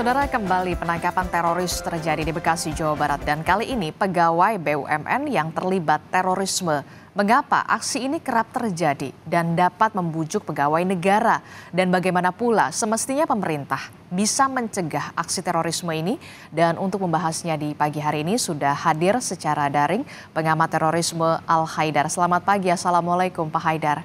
Saudara, kembali penangkapan teroris terjadi di Bekasi, Jawa Barat, dan kali ini pegawai BUMN yang terlibat terorisme. Mengapa aksi ini kerap terjadi dan dapat membujuk pegawai negara? Dan bagaimana pula semestinya pemerintah bisa mencegah aksi terorisme ini? Dan untuk membahasnya di pagi hari ini sudah hadir secara daring pengamat terorisme Al Haidar. Selamat pagi, Assalamualaikum Pak Haidar.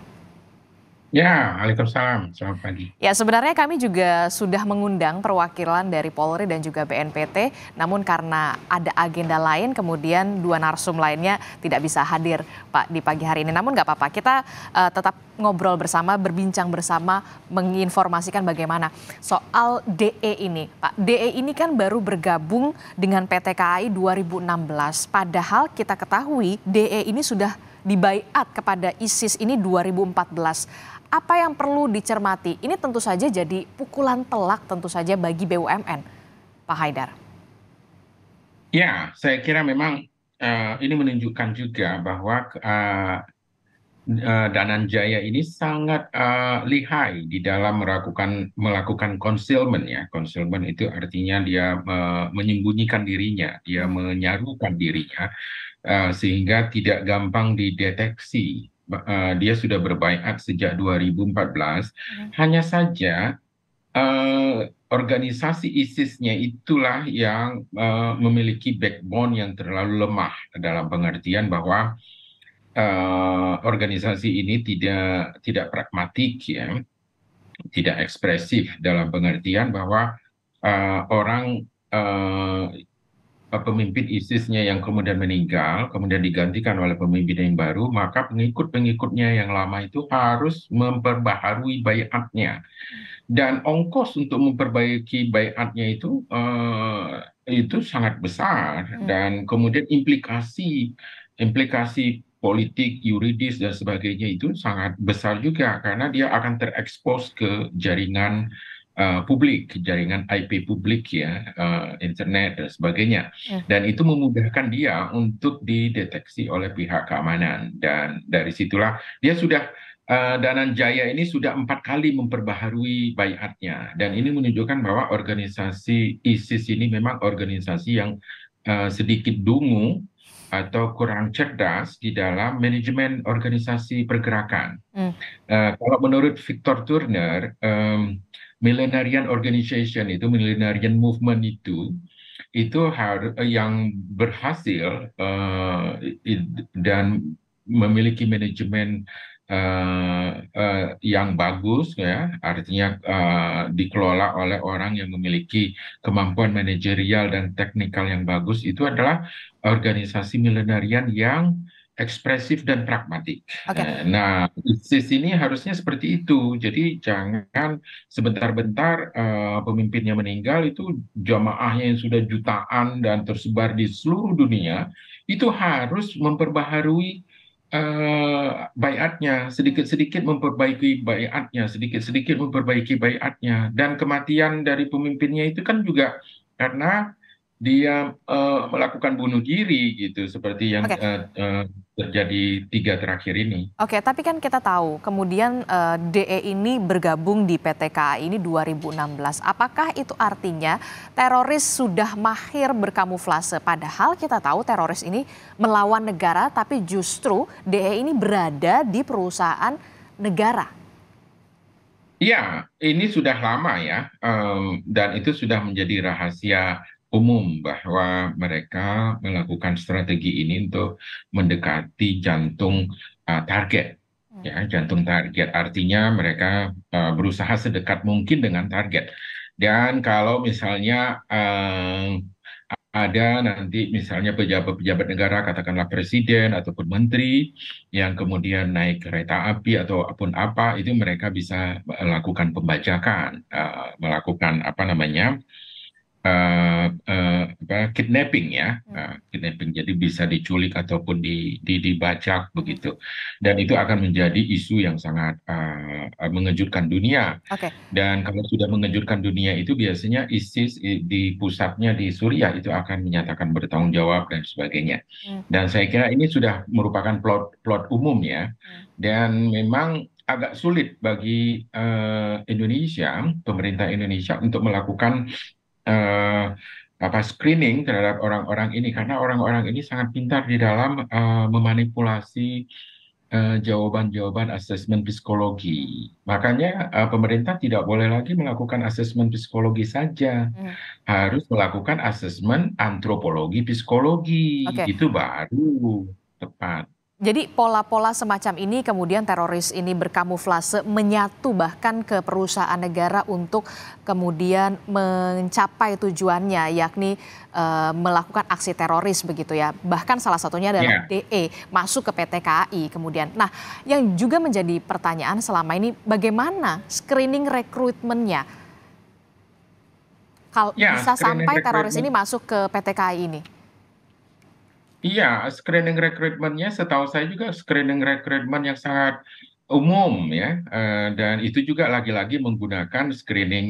Ya, Waalaikumsalam. Selamat pagi. Ya, sebenarnya kami juga sudah mengundang perwakilan dari Polri dan juga BNPT, namun karena ada agenda lain, kemudian dua narsum lainnya tidak bisa hadir, Pak, di pagi hari ini. Namun nggak apa-apa, kita tetap ngobrol bersama, berbincang bersama, menginformasikan bagaimana soal DE ini. Pak, DE ini kan baru bergabung dengan PT KAI 2016, padahal kita ketahui DE ini sudah dibaiat kepada ISIS ini 2014. Apa yang perlu dicermati? Ini tentu saja jadi pukulan telak tentu saja bagi BUMN, Pak Haidar. Ya, saya kira memang ini menunjukkan juga bahwa Dananjaya ini sangat lihai di dalam melakukan concealment ya. Concealment itu artinya dia menyembunyikan dirinya, dia menyarukan dirinya sehingga tidak gampang dideteksi. Dia sudah berbaiat sejak 2014. Hanya saja organisasi ISIS-nya itulah yang memiliki backbone yang terlalu lemah dalam pengertian bahwa organisasi ini tidak pragmatik ya, tidak ekspresif dalam pengertian bahwa orang pemimpin ISIS-nya yang kemudian meninggal, kemudian digantikan oleh pemimpin yang baru, maka pengikut-pengikutnya yang lama itu harus memperbaharui baiatnya. Dan ongkos untuk memperbaiki baiatnya itu sangat besar, dan kemudian implikasi politik, yuridis dan sebagainya itu sangat besar juga karena dia akan terekspos ke jaringan publik, jaringan IP publik ya, internet dan sebagainya. Dan itu memudahkan dia untuk dideteksi oleh pihak keamanan. Dan dari situlah dia sudah Dananjaya ini sudah 4 kali memperbaharui baiatnya, dan ini menunjukkan bahwa organisasi ISIS ini memang organisasi yang sedikit dungu atau kurang cerdas di dalam manajemen organisasi pergerakan. Kalau menurut Victor Turner, Millenarian Organization itu, Millenarian Movement itu yang berhasil dan memiliki manajemen yang bagus ya, artinya dikelola oleh orang yang memiliki kemampuan manajerial dan teknikal yang bagus, itu adalah organisasi millenarian yang ekspresif dan pragmatik. Nah, ISIS ini harusnya seperti itu. Jadi jangan sebentar-bentar pemimpinnya meninggal, itu jamaahnya yang sudah jutaan dan tersebar di seluruh dunia, itu harus memperbaharui baiatnya, sedikit-sedikit memperbaiki baiatnya, sedikit-sedikit memperbaiki baiatnya. Dan kematian dari pemimpinnya itu kan juga karena dia melakukan bunuh diri gitu, seperti yang terjadi 3 terakhir ini. Oke, tapi kan kita tahu kemudian DE ini bergabung di PT KAI ini 2016. Apakah itu artinya teroris sudah mahir berkamuflase? Padahal kita tahu teroris ini melawan negara, tapi justru DE ini berada di perusahaan negara. Ya, ini sudah lama ya, dan itu sudah menjadi rahasia umum bahwa mereka melakukan strategi ini untuk mendekati jantung target. Ya, jantung target artinya mereka berusaha sedekat mungkin dengan target. Dan kalau misalnya ada nanti misalnya pejabat-pejabat negara, katakanlah presiden ataupun menteri yang kemudian naik kereta api atau apapun apa, itu mereka bisa melakukan pembajakan, melakukan apa namanya, kidnapping ya, kidnapping, jadi bisa diculik ataupun dibajak begitu, dan itu akan menjadi isu yang sangat mengejutkan dunia. Dan kalau sudah mengejutkan dunia itu biasanya ISIS di pusatnya di Suriah itu akan menyatakan bertanggung jawab dan sebagainya. Dan saya kira ini sudah merupakan plot umum ya, dan memang agak sulit bagi Indonesia, pemerintah Indonesia untuk melakukan eh, screening terhadap orang-orang ini karena orang-orang ini sangat pintar di dalam memanipulasi jawaban-jawaban asesmen Hmm, psikologi. Makanya pemerintah tidak boleh lagi melakukan asesmen psikologi saja, hmm. harus melakukan asesmen antropologi psikologi. Oke. Itu baru tepat. Jadi pola-pola semacam ini kemudian teroris ini berkamuflase menyatu bahkan ke perusahaan negara untuk kemudian mencapai tujuannya yakni melakukan aksi teroris begitu ya. Bahkan salah satunya adalah Ya, DE masuk ke PT KAI kemudian. Nah, yang juga menjadi pertanyaan selama ini bagaimana screening rekrutmennya kalau ya, bisa screening sampai teroris ini rekrutmen. masuk ke PT KAI ini. Iya, screening rekrutmennya setahu saya juga screening rekrutmen yang sangat umum ya. Dan itu juga lagi-lagi menggunakan screening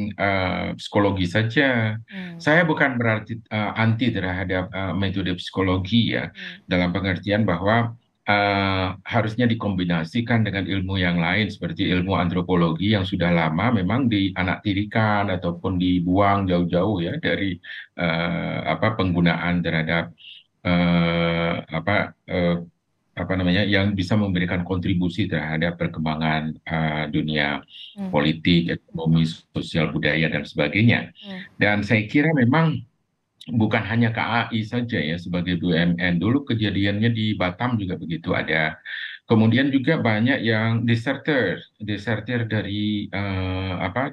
psikologi saja. Hmm, Saya bukan berarti anti terhadap metode psikologi ya, hmm, dalam pengertian bahwa harusnya dikombinasikan dengan ilmu yang lain seperti ilmu antropologi yang sudah lama memang dianaktirikan ataupun dibuang jauh-jauh ya dari penggunaan terhadap eh, apa eh, apa namanya yang bisa memberikan kontribusi terhadap perkembangan dunia hmm, politik, ekonomi, sosial budaya dan sebagainya. hmm, Dan saya kira memang bukan hanya KAI saja ya sebagai BUMN. Dulu kejadiannya di Batam juga begitu ada. Kemudian juga banyak yang deserter, deserter dari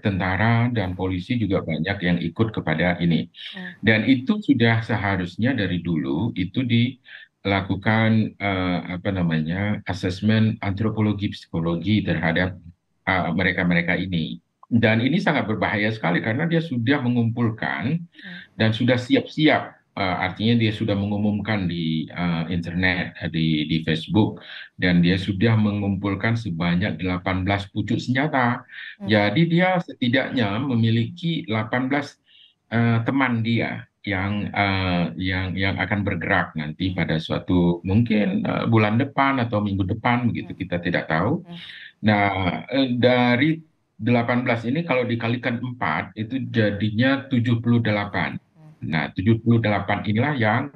tentara dan polisi juga banyak yang ikut kepada ini. hmm, Dan itu sudah seharusnya dari dulu itu dilakukan asesmen antropologi psikologi terhadap mereka-mereka ini. Dan ini sangat berbahaya sekali karena dia sudah mengumpulkan hmm, dan sudah siap-siap. Artinya dia sudah mengumumkan di internet, di Facebook, dan dia sudah mengumpulkan sebanyak 18 pucuk senjata. hmm, Jadi dia setidaknya memiliki 18 teman dia yang akan bergerak nanti hmm, pada suatu mungkin bulan depan atau minggu depan begitu hmm, kita tidak tahu. hmm. Nah, dari 18 ini kalau dikalikan 4 itu jadinya 78. Nah, 78 inilah yang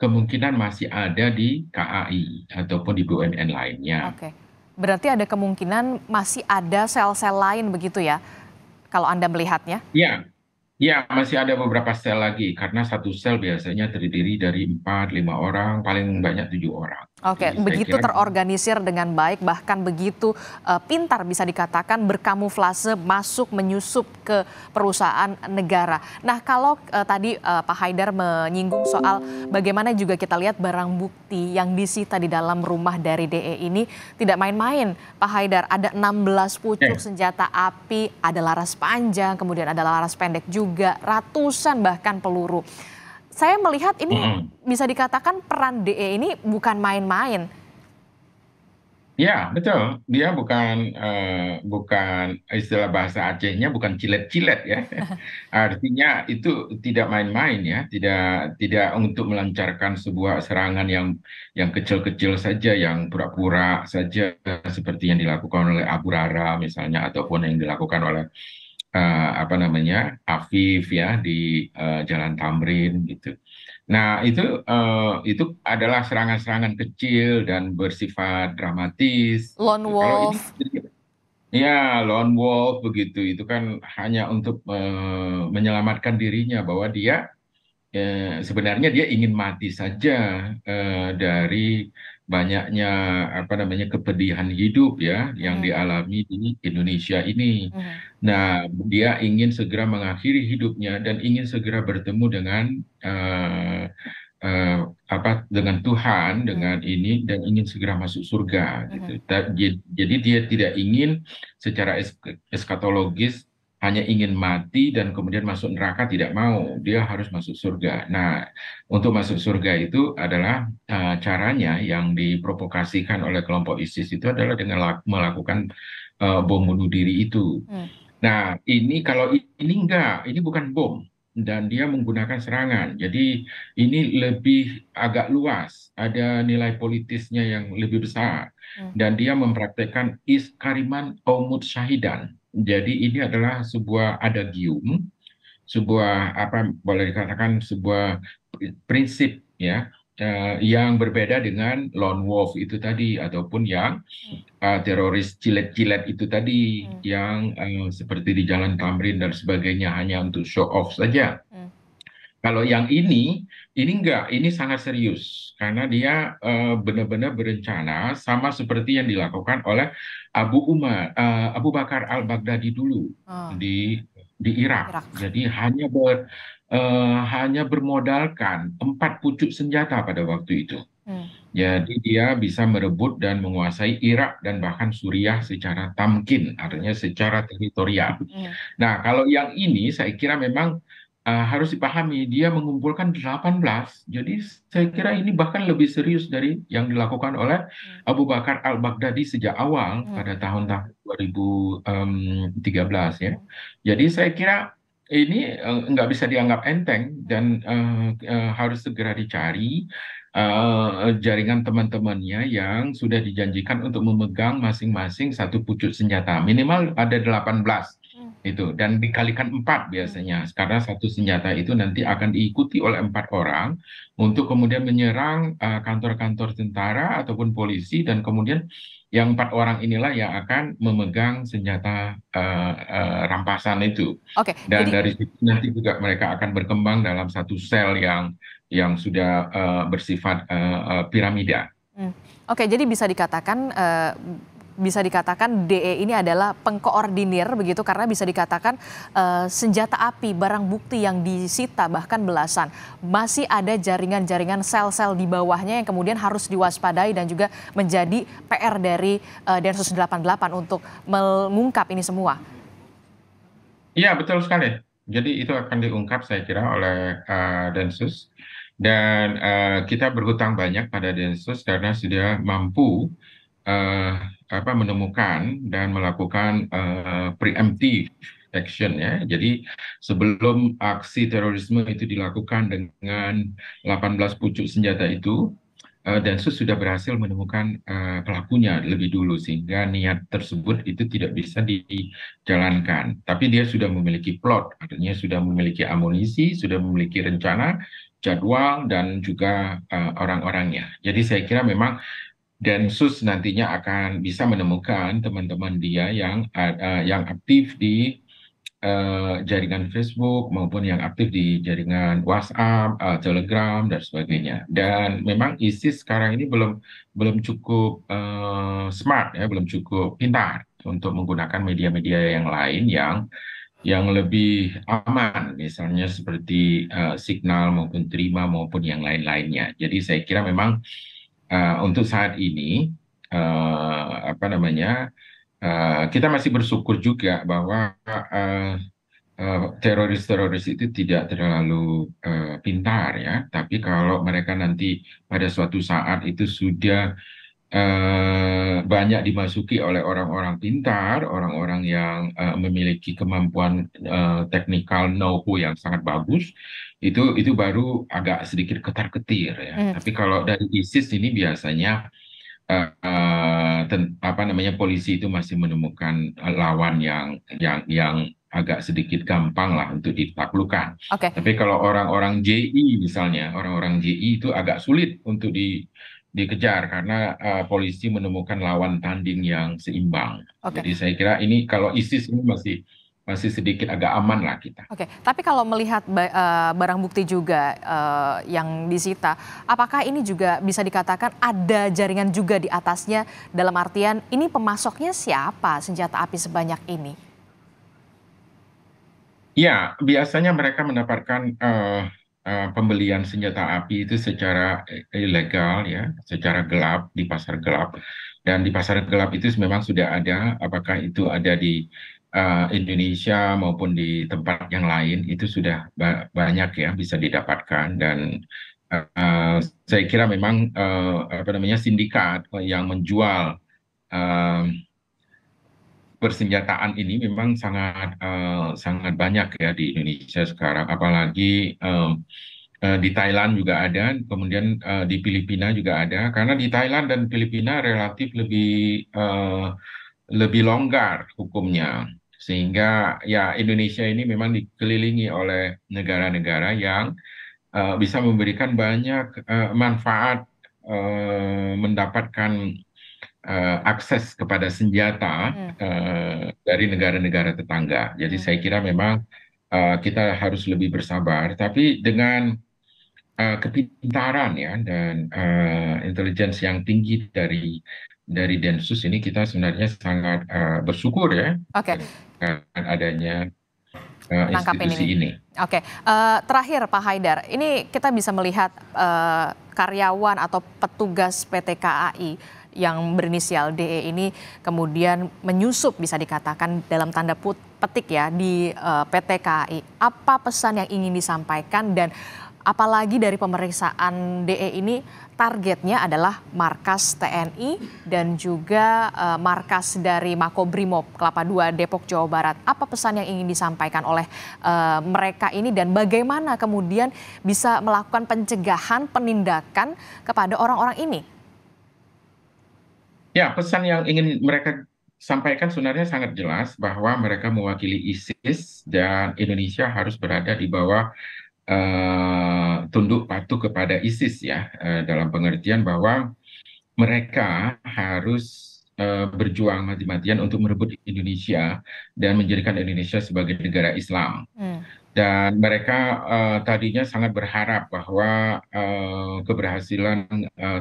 kemungkinan masih ada di KAI ataupun di BUMN lainnya. Oke, berarti ada kemungkinan masih ada sel-sel lain begitu ya, kalau Anda melihatnya? Ya, ya, masih ada beberapa sel lagi karena satu sel biasanya terdiri dari 4, 5 orang, paling banyak 7 orang. Oke, Jadi saya begitu kira terorganisir dengan baik, bahkan begitu pintar bisa dikatakan berkamuflase masuk menyusup ke perusahaan negara. Nah, kalau tadi Pak Haidar menyinggung soal bagaimana juga kita lihat barang bukti yang disita di dalam rumah dari DE ini tidak main-main, Pak Haidar. Ada 16 pucuk ya. senjata api, ada laras panjang, kemudian ada laras pendek juga, ratusan bahkan peluru. Saya melihat ini Mm-mm. bisa dikatakan peran DE ini bukan main-main. Ya, betul. Dia bukan istilah bahasa Acehnya bukan cilet-cilet ya. Artinya itu tidak main-main ya, tidak tidak untuk melancarkan sebuah serangan yang kecil-kecil saja, yang pura-pura saja seperti yang dilakukan oleh Abu Rara misalnya ataupun yang dilakukan oleh Afif ya di Jalan Tamrin gitu. Nah, itu adalah serangan-serangan kecil dan bersifat dramatis Lone gitu. Kalau ini Wolf. ya lone wolf begitu, itu kan hanya untuk menyelamatkan dirinya bahwa dia sebenarnya dia ingin mati saja dari banyaknya kepedihan hidup ya yang Mhm, dialami di Indonesia ini. mhm, Nah, dia ingin segera mengakhiri hidupnya dan ingin segera bertemu dengan eh, eh, dengan Tuhan mhm, dengan ini dan ingin segera masuk surga mhm, gitu. Jadi dia tidak ingin secara eskatologis hanya ingin mati dan kemudian masuk neraka, tidak mau. Dia harus masuk surga. Nah, untuk masuk surga itu adalah caranya yang diprovokasikan oleh kelompok ISIS itu adalah dengan melakukan bom bunuh diri itu. mhm, Nah, ini kalau ini enggak, ini bukan bom dan dia menggunakan serangan. Jadi ini lebih agak luas, ada nilai politisnya yang lebih besar mhm, dan dia mempraktekkan kariman aumut syahidan. Jadi ini adalah sebuah adagium sebuah apa boleh dikatakan sebuah prinsip ya, yang berbeda dengan lone wolf itu tadi ataupun yang Hmm. teroris cilet-cilet itu tadi Hmm. yang seperti di Jalan Tamrin dan sebagainya hanya untuk show off saja. Hmm. Kalau yang ini enggak, ini sangat serius karena dia benar-benar berencana sama seperti yang dilakukan oleh Abu Bakar al-Baghdadi dulu Oh, di Irak. Irak. Jadi hanya bermodalkan 4 pucuk senjata pada waktu itu. Hmm. Jadi dia bisa merebut dan menguasai Irak dan bahkan Suriah secara tamkin, Hmm. artinya secara teritorial. Hmm. Nah, kalau yang ini saya kira memang harus dipahami, dia mengumpulkan 18. Jadi saya kira ini bahkan lebih serius dari yang dilakukan oleh Hmm. Abu Bakar al-Baghdadi sejak awal Hmm. pada tahun-tahun 2013 ya. Hmm. Jadi saya kira ini nggak bisa dianggap enteng dan harus segera dicari jaringan teman-temannya yang sudah dijanjikan untuk memegang masing-masing 1 pucuk senjata. Minimal ada 18 Hmm. itu dan dikalikan 4 Hmm. biasanya karena satu senjata itu nanti akan diikuti oleh 4 orang untuk kemudian menyerang kantor-kantor tentara ataupun polisi dan kemudian yang 4 orang inilah yang akan memegang senjata rampasan itu Oke, dan jadi dari situ nanti juga mereka akan berkembang dalam satu sel yang sudah bersifat piramida. hmm, oke, jadi bisa dikatakan DE ini adalah pengkoordinir begitu karena bisa dikatakan senjata api, barang bukti yang disita bahkan belasan. Masih ada jaringan-jaringan sel-sel di bawahnya yang kemudian harus diwaspadai dan juga menjadi PR dari Densus 88 untuk mengungkap ini semua. Iya, betul sekali. Jadi itu akan diungkap saya kira oleh Densus dan kita berhutang banyak pada Densus karena sudah mampu eh, menemukan dan melakukan preemptive action ya. Jadi sebelum aksi terorisme itu dilakukan dengan 18 pucuk senjata itu, Densus sudah berhasil menemukan pelakunya lebih dulu sehingga niat tersebut itu tidak bisa dijalankan. Tapi dia sudah memiliki plot, artinya sudah memiliki amunisi, sudah memiliki rencana, jadwal dan juga orang-orangnya. Jadi saya kira memang Densus nantinya akan bisa menemukan teman-teman dia yang aktif di jaringan Facebook maupun yang aktif di jaringan WhatsApp, Telegram dan sebagainya. Dan memang ISIS sekarang ini belum belum cukup smart ya, belum cukup pintar untuk menggunakan media-media yang lain yang lebih aman, misalnya seperti Signal maupun Terima maupun yang lain-lainnya. Jadi saya kira memang untuk saat ini kita masih bersyukur juga bahwa teroris-teroris itu tidak terlalu pintar ya, tapi kalau mereka nanti pada suatu saat itu sudah banyak dimasuki oleh orang-orang pintar, orang-orang yang memiliki kemampuan teknikal know-how yang sangat bagus, itu baru agak sedikit ketar-ketir ya. Hmm. Tapi kalau dari ISIS ini biasanya polisi itu masih menemukan lawan yang agak sedikit gampang lah untuk ditaklukkan. Oke. Tapi kalau orang-orang JI misalnya, orang-orang JI itu agak sulit untuk dikejar karena polisi menemukan lawan tanding yang seimbang. Oke. Jadi saya kira ini kalau ISIS ini masih masih sedikit agak aman lah kita. Oke, tapi kalau melihat barang bukti juga yang disita, apakah ini juga bisa dikatakan ada jaringan juga di atasnya dalam artian ini pemasoknya siapa senjata api sebanyak ini? Ya, biasanya mereka mendapatkan pembelian senjata api itu secara ilegal ya, secara gelap di pasar gelap. Dan di pasar gelap itu memang sudah ada, apakah itu ada di Indonesia maupun di tempat yang lain, itu sudah banyak ya bisa didapatkan. Dan eh, saya kira memang sindikat yang menjual eh, persenjataan ini memang sangat banyak ya di Indonesia sekarang, apalagi di Thailand juga ada, kemudian di Filipina juga ada, karena di Thailand dan Filipina relatif lebih longgar hukumnya. Sehingga ya Indonesia ini memang dikelilingi oleh negara-negara yang bisa memberikan banyak manfaat, mendapatkan akses kepada senjata Hmm. dari negara-negara tetangga. Jadi Hmm. saya kira memang kita harus lebih bersabar, tapi dengan kepintaran ya dan intelijensi yang tinggi dari Densus ini kita sebenarnya sangat bersyukur ya Oke, dengan adanya menangkapin ini. institusi ini. Oke, terakhir Pak Haidar, ini kita bisa melihat karyawan atau petugas PT KAI yang berinisial DE ini kemudian menyusup bisa dikatakan dalam tanda petik ya di PT KAI. Apa pesan yang ingin disampaikan dan apalagi dari pemeriksaan DE ini targetnya adalah markas TNI dan juga markas dari Makobrimob Kelapa II Depok Jawa Barat. Apa pesan yang ingin disampaikan oleh mereka ini dan bagaimana kemudian bisa melakukan pencegahan penindakan kepada orang-orang ini? Ya, pesan yang ingin mereka sampaikan sebenarnya sangat jelas bahwa mereka mewakili ISIS dan Indonesia harus berada di bawah tunduk patuh kepada ISIS ya, dalam pengertian bahwa mereka harus berjuang mati-matian untuk merebut Indonesia dan menjadikan Indonesia sebagai negara Islam. Hmm. Dan mereka tadinya sangat berharap bahwa keberhasilan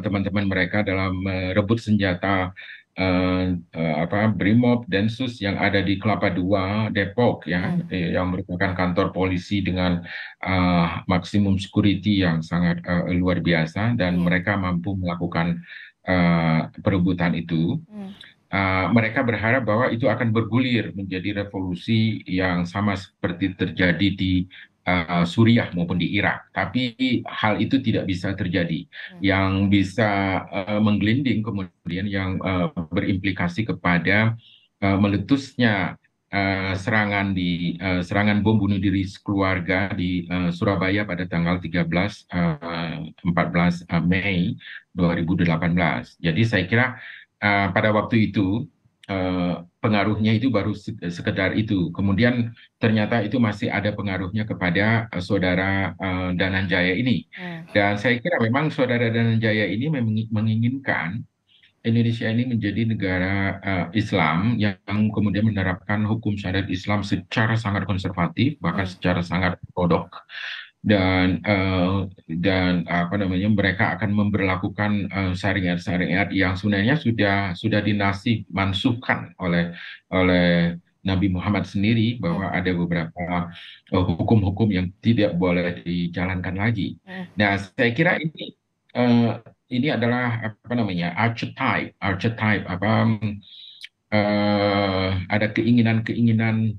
teman-teman mereka dalam merebut senjata Brimob, Densus yang ada di Kelapa II, Depok ya, Hmm. yang merupakan kantor polisi dengan maksimum security yang sangat luar biasa dan Iya. mereka mampu melakukan perebutan itu. Hmm. Mereka berharap bahwa itu akan bergulir menjadi revolusi yang sama seperti terjadi di Suriah maupun di Irak. Tapi hal itu tidak bisa terjadi. Hmm. Yang bisa menggelinding kemudian yang berimplikasi kepada meletusnya serangan bom bunuh diri keluarga di Surabaya pada tanggal 14 Mei 2018. Jadi saya kira pada waktu itu pengaruhnya itu baru sekedar itu. Kemudian ternyata itu masih ada pengaruhnya kepada saudara Dananjaya ini. Hmm. Dan saya kira memang saudara Dananjaya ini menginginkan Indonesia ini menjadi negara Islam yang kemudian menerapkan hukum syariat Islam secara sangat konservatif, bahkan Hmm. secara sangat ortodoks dan apa namanya mereka akan memberlakukan syariat-syariat yang sebenarnya sudah dinasih mansuhkan oleh Nabi Muhammad sendiri Hmm. bahwa ada beberapa hukum-hukum yang tidak boleh dijalankan lagi. Hmm. Nah, saya kira ini adalah apa namanya archetype ada keinginan-keinginan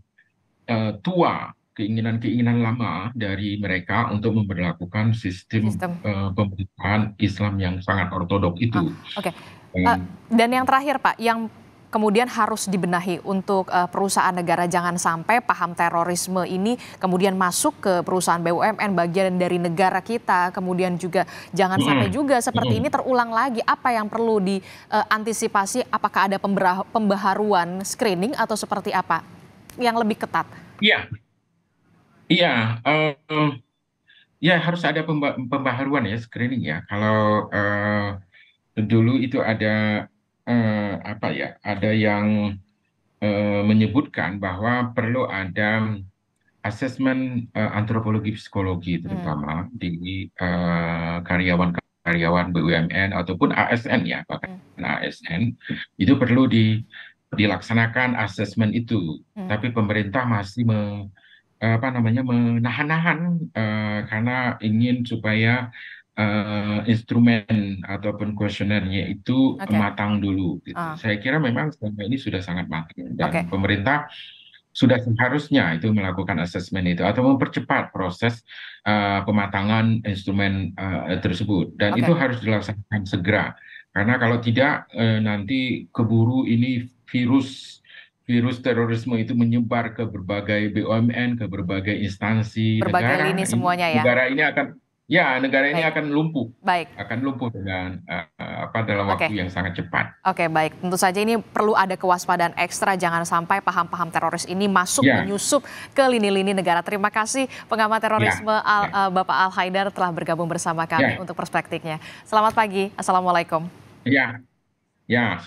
tua, keinginan-keinginan lama dari mereka untuk memperlakukan sistem Sistem. pemerintahan Islam yang sangat ortodok Ah, itu. oke. Dan Dan yang terakhir Pak, yang kemudian harus dibenahi untuk perusahaan negara jangan sampai paham terorisme ini kemudian masuk ke perusahaan BUMN bagian dari negara kita, kemudian juga jangan sampai Mm-mm, juga seperti ini mm-mm. terulang lagi. Apa yang perlu diantisipasi? Apakah ada pembaharuan screening atau seperti apa yang lebih ketat? Iya, iya, ya harus ada pembaharuan ya screening ya. Kalau dulu itu ada apa ya, ada yang menyebutkan bahwa perlu ada asesmen antropologi psikologi Hmm. terutama di karyawan-karyawan BUMN ataupun ASN ya bahkan Hmm. ASN itu perlu dilaksanakan asesmen itu. Hmm. Tapi pemerintah masih apa namanya menahan-nahan karena ingin supaya instrumen ataupun kuesionernya itu Oke. matang dulu gitu. Ah, Saya kira memang selama ini sudah sangat matang oke. dan pemerintah sudah seharusnya itu melakukan asesmen itu atau mempercepat proses pematangan instrumen tersebut dan itu Oke. harus dilaksanakan segera karena kalau tidak nanti keburu ini virus terorisme itu menyebar ke berbagai BUMN, ke berbagai instansi Berbagai lini negara. Ini semuanya ya. negara ini akan Ya, negara ini Baik, baik. akan lumpuh dengan dalam Oke. waktu yang sangat cepat. Oke, baik. Tentu saja ini perlu ada kewaspadaan ekstra, jangan sampai paham-paham teroris ini masuk Ya, menyusup ke lini-lini negara. Terima kasih pengamat ya, terorisme ya, Bapak Al Haidar telah bergabung bersama kami ya, untuk perspektifnya. Selamat pagi, Assalamualaikum. ya, ya.